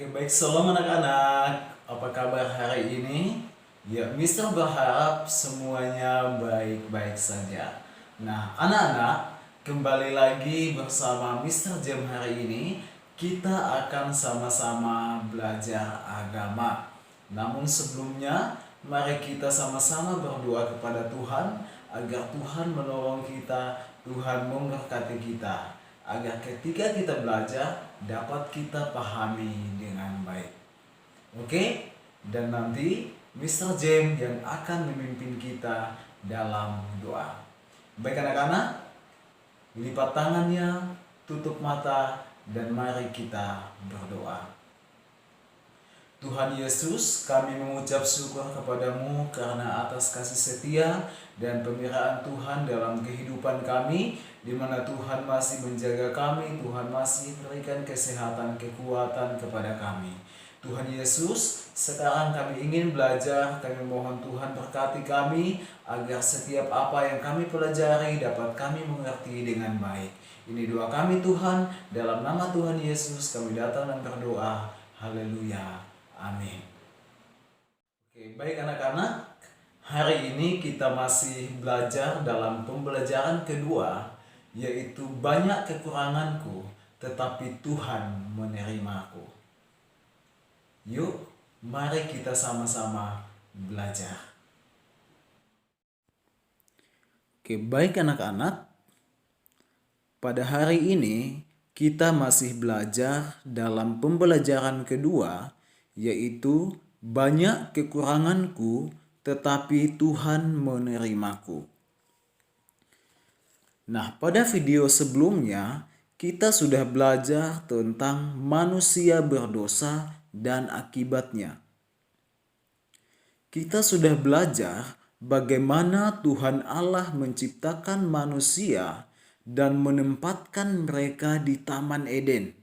Oke, baik, shalom anak-anak. Apa kabar hari ini? Ya, Mister berharap semuanya baik-baik saja. Nah, anak-anak, kembali lagi bersama Mister Jam hari ini. Kita akan sama-sama belajar agama. Namun sebelumnya, mari kita sama-sama berdoa kepada Tuhan agar Tuhan menolong kita, Tuhan memberkati kita, agar ketika kita belajar dapat kita pahami dengan baik. Oke? Dan nanti Mr. James yang akan memimpin kita dalam doa. Baik anak-anak, lipat tangannya, tutup mata, dan mari kita berdoa. Tuhan Yesus, kami mengucap syukur kepadamu karena atas kasih setia dan pemeliharaan Tuhan dalam kehidupan kami, di mana Tuhan masih menjaga kami, Tuhan masih berikan kesehatan, kekuatan kepada kami. Tuhan Yesus, sekarang kami ingin belajar, kami mohon Tuhan berkati kami, agar setiap apa yang kami pelajari dapat kami mengerti dengan baik. Ini doa kami Tuhan, dalam nama Tuhan Yesus kami datang dan berdoa. Haleluya. Amin. Oke, baik anak-anak, hari ini kita masih belajar dalam pembelajaran kedua, yaitu banyak kekuranganku, tetapi Tuhan menerimaku. Yuk, mari kita sama-sama belajar. Oke, baik anak-anak, pada hari ini kita masih belajar dalam pembelajaran kedua, yaitu banyak kekuranganku tetapi Tuhan menerimaku. Nah, pada video sebelumnya kita sudah belajar tentang manusia berdosa dan akibatnya. Kita sudah belajar bagaimana Tuhan Allah menciptakan manusia dan menempatkan mereka di Taman Eden.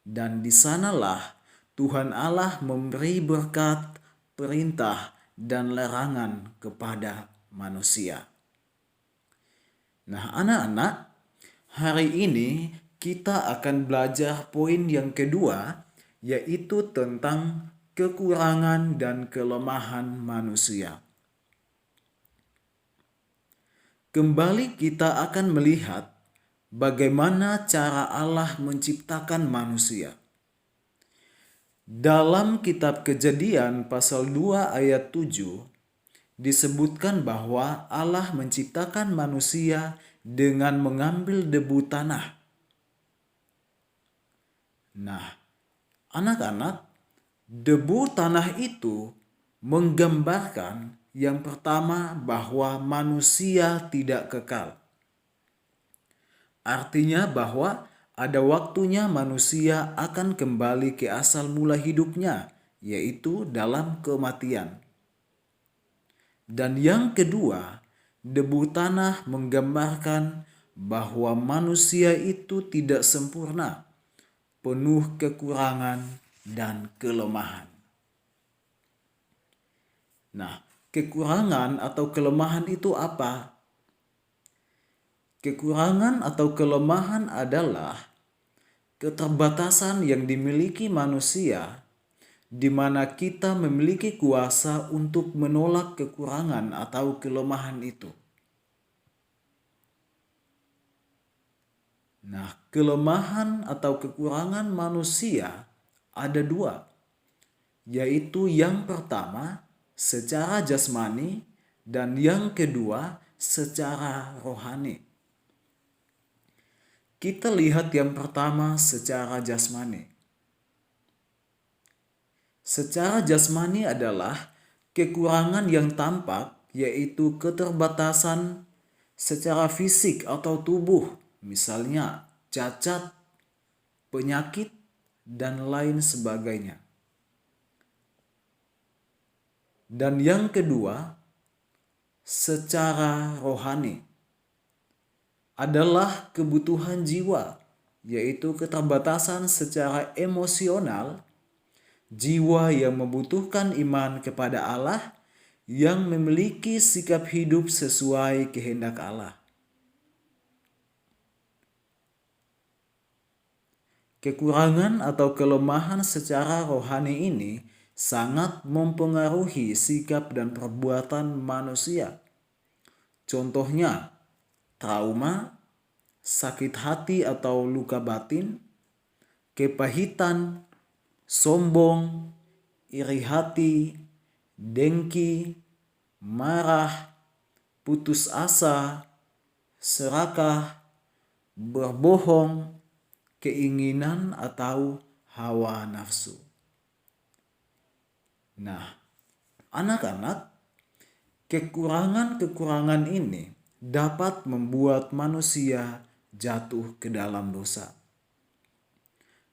Dan di sanalah Tuhan Allah memberi berkat, perintah, dan larangan kepada manusia. Nah, anak-anak, hari ini kita akan belajar poin yang kedua, yaitu tentang kekurangan dan kelemahan manusia. Kembali kita akan melihat bagaimana cara Allah menciptakan manusia. Dalam kitab Kejadian pasal 2 ayat 7 disebutkan bahwa Allah menciptakan manusia dengan mengambil debu tanah. Nah, anak-anak, debu tanah itu menggambarkan yang pertama bahwa manusia tidak kekal. Artinya bahwa ada waktunya manusia akan kembali ke asal mula hidupnya, yaitu dalam kematian. Dan yang kedua, debu tanah menggambarkan bahwa manusia itu tidak sempurna, penuh kekurangan dan kelemahan. Nah, kekurangan atau kelemahan itu apa? Kekurangan atau kelemahan adalah keterbatasan yang dimiliki manusia, di mana kita memiliki kuasa untuk menolak kekurangan atau kelemahan itu. Nah, kelemahan atau kekurangan manusia ada dua, yaitu yang pertama secara jasmani dan yang kedua secara rohani. Kita lihat yang pertama secara jasmani. Secara jasmani adalah kekurangan yang tampak, yaitu keterbatasan secara fisik atau tubuh, misalnya cacat, penyakit, dan lain sebagainya. Dan yang kedua, secara rohani adalah kebutuhan jiwa, yaitu keterbatasan secara emosional, jiwa yang membutuhkan iman kepada Allah, yang memiliki sikap hidup sesuai kehendak Allah. Kekurangan atau kelemahan secara rohani ini sangat mempengaruhi sikap dan perbuatan manusia. Contohnya, trauma, sakit hati atau luka batin, kepahitan, sombong, iri hati, dengki, marah, putus asa, serakah, berbohong, keinginan atau hawa nafsu. Nah, anak-anak, kekurangan-kekurangan ini dapat membuat manusia jatuh ke dalam dosa.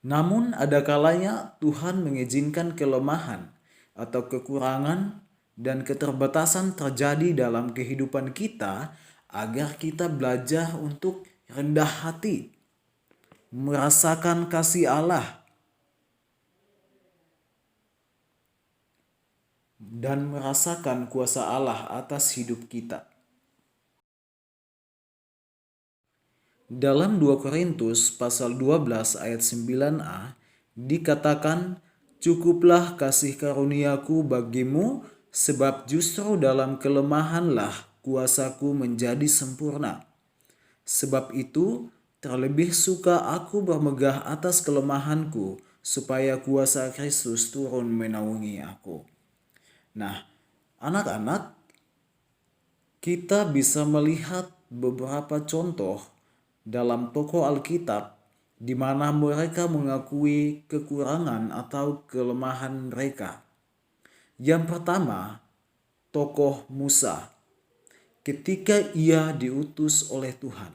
Namun ada kalanya Tuhan mengizinkan kelemahan atau kekurangan dan keterbatasan terjadi dalam kehidupan kita agar kita belajar untuk rendah hati, merasakan kasih Allah, dan merasakan kuasa Allah atas hidup kita. Dalam 2 Korintus pasal 12 ayat 9a dikatakan, "Cukuplah kasih karuniaku bagimu, sebab justru dalam kelemahanlah kuasaku menjadi sempurna. Sebab itu, terlebih suka aku bermegah atas kelemahanku, supaya kuasa Kristus turun menaungi aku." Nah, anak-anak, kita bisa melihat beberapa contoh dalam tokoh Alkitab di mana mereka mengakui kekurangan atau kelemahan mereka. Yang pertama, tokoh Musa. Ketika ia diutus oleh Tuhan,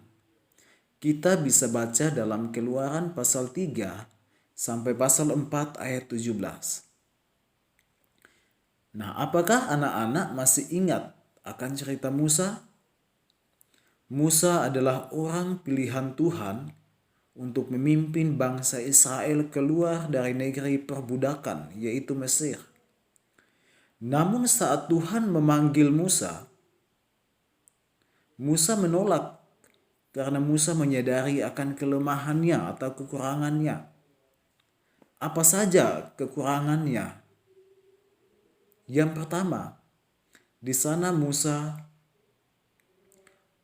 kita bisa baca dalam Keluaran pasal 3 sampai pasal 4 ayat 17. Nah, apakah anak-anak masih ingat akan cerita Musa? Musa adalah orang pilihan Tuhan untuk memimpin bangsa Israel keluar dari negeri perbudakan, yaitu Mesir. Namun saat Tuhan memanggil Musa, Musa menolak karena Musa menyadari akan kelemahannya atau kekurangannya. Apa saja kekurangannya? Yang pertama, di sana Musa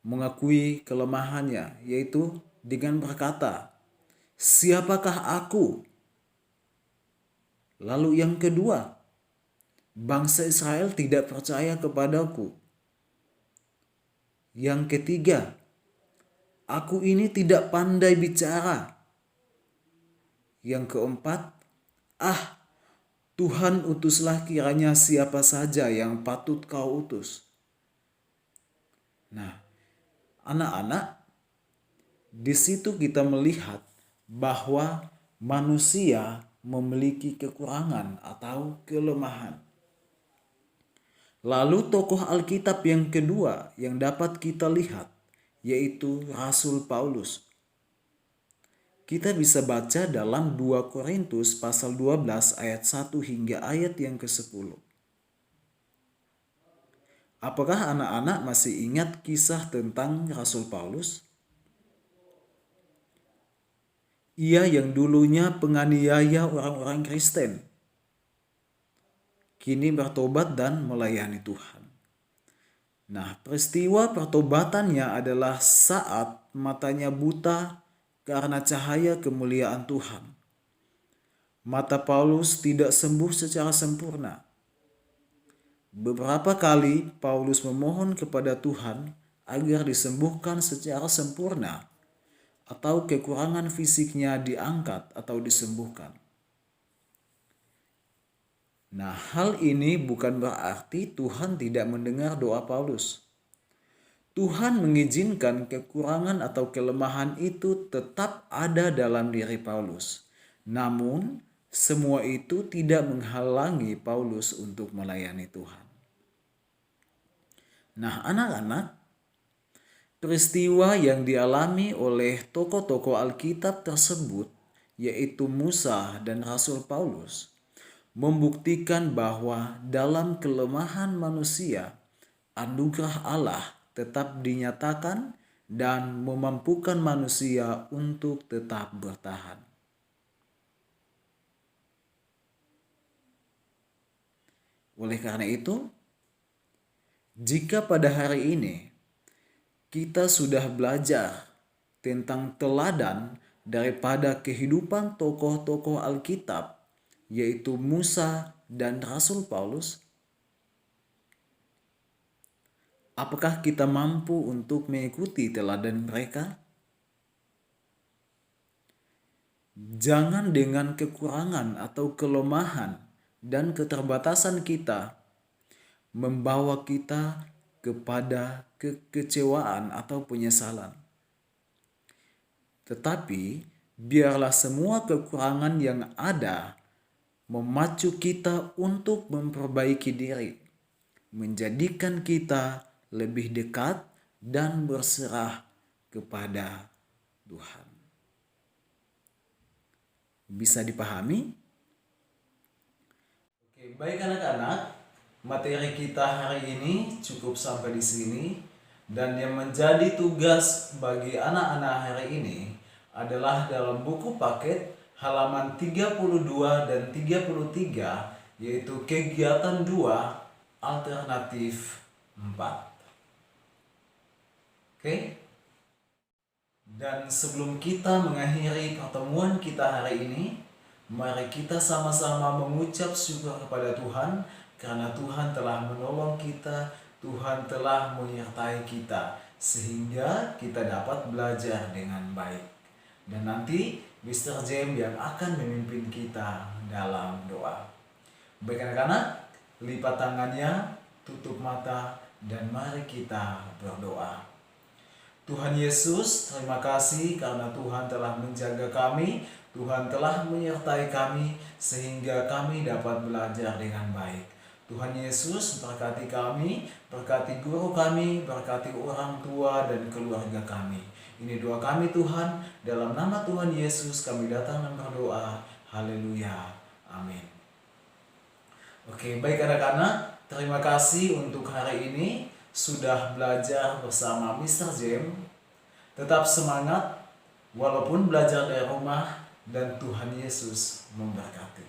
mengakui kelemahannya, yaitu dengan berkata, "Siapakah aku?" Lalu yang kedua, bangsa Israel tidak percaya kepadaku. Yang ketiga, aku ini tidak pandai bicara. Yang keempat, Tuhan utuslah kiranya siapa saja yang patut kau utus. Nah, anak-anak, di situ kita melihat bahwa manusia memiliki kekurangan atau kelemahan. Lalu tokoh Alkitab yang kedua yang dapat kita lihat yaitu Rasul Paulus. Kita bisa baca dalam 2 Korintus pasal 12 ayat 1 hingga ayat yang ke-10. Apakah anak-anak masih ingat kisah tentang Rasul Paulus? Ia yang dulunya penganiaya orang-orang Kristen, kini bertobat dan melayani Tuhan. Nah, peristiwa pertobatannya adalah saat matanya buta karena cahaya kemuliaan Tuhan. Mata Paulus tidak sembuh secara sempurna. Beberapa kali Paulus memohon kepada Tuhan agar disembuhkan secara sempurna atau kekurangan fisiknya diangkat atau disembuhkan. Nah, hal ini bukan berarti Tuhan tidak mendengar doa Paulus. Tuhan mengizinkan kekurangan atau kelemahan itu tetap ada dalam diri Paulus. Namun, semua itu tidak menghalangi Paulus untuk melayani Tuhan. Nah, anak-anak, peristiwa yang dialami oleh tokoh-tokoh Alkitab tersebut, yaitu Musa dan Rasul Paulus, membuktikan bahwa dalam kelemahan manusia, anugerah Allah tetap dinyatakan dan memampukan manusia untuk tetap bertahan. Oleh karena itu, jika pada hari ini kita sudah belajar tentang teladan daripada kehidupan tokoh-tokoh Alkitab, yaitu Musa dan Rasul Paulus, apakah kita mampu untuk mengikuti teladan mereka? Jangan dengan kekurangan atau kelemahan dan keterbatasan kita membawa kita kepada kekecewaan atau penyesalan. Tetapi biarlah semua kekurangan yang ada memacu kita untuk memperbaiki diri, menjadikan kita lebih dekat dan berserah kepada Tuhan. Bisa dipahami? Oke, baik anak-anak, materi kita hari ini cukup sampai di sini, dan yang menjadi tugas bagi anak-anak hari ini adalah dalam buku paket halaman 32 dan 33, yaitu kegiatan 2 alternatif 4. Oke? Dan sebelum kita mengakhiri pertemuan kita hari ini, mari kita sama-sama mengucap syukur kepada Tuhan karena Tuhan telah menolong kita, Tuhan telah menyertai kita sehingga kita dapat belajar dengan baik. Dan nanti Mr. James yang akan memimpin kita dalam doa. Baik anak-anak, lipat tangannya, tutup mata, dan mari kita berdoa. Tuhan Yesus, terima kasih karena Tuhan telah menjaga kami, Tuhan telah menyertai kami sehingga kami dapat belajar dengan baik. Tuhan Yesus, berkati kami, berkati guru kami, berkati orang tua dan keluarga kami. Ini doa kami Tuhan, dalam nama Tuhan Yesus kami datang dan berdoa. Haleluya. Amin. Oke, baik anak-anak, terima kasih untuk hari ini sudah belajar bersama Mr. James. Tetap semangat walaupun belajar dari rumah, dan Tuhan Yesus memberkati.